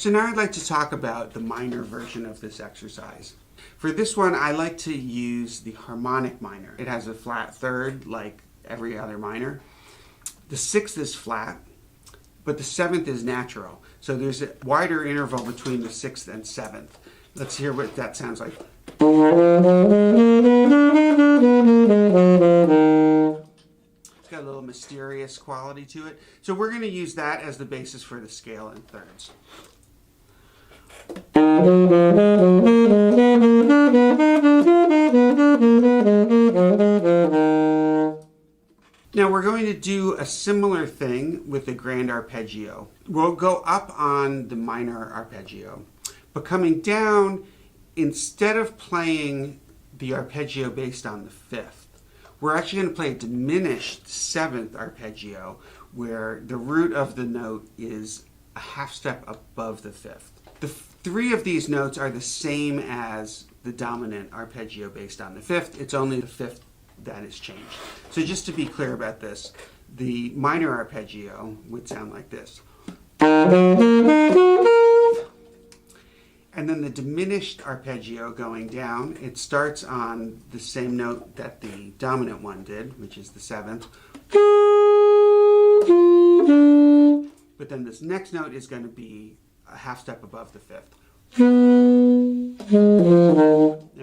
So now I'd like to talk about the minor version of this exercise. For this one, I like to use the harmonic minor. It has a flat third like every other minor. The sixth is flat, but the seventh is natural. So there's a wider interval between the sixth and seventh. Let's hear what that sounds like. It's got a little mysterious quality to it. So we're going to use that as the basis for the scale in thirds. Now we're going to do a similar thing with the grand arpeggio. We'll go up on the minor arpeggio, but coming down, instead of playing the arpeggio based on the fifth, we're actually going to play a diminished seventh arpeggio where the root of the note is a half step above the fifth. The three of these notes are the same as the dominant arpeggio based on the fifth. It's only the fifth that is changed. So just to be clear about this, the minor arpeggio would sound like this. And then the diminished arpeggio going down, it starts on the same note that the dominant one did, which is the seventh. But then this next note is going to be a half step above the fifth. And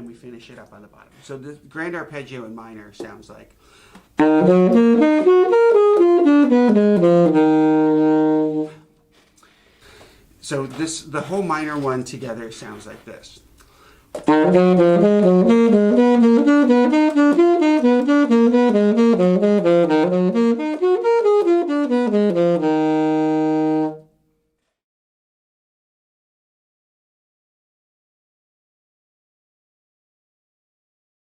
we finish it up on the bottom. So the grand arpeggio in minor sounds like. So the whole minor one together sounds like this.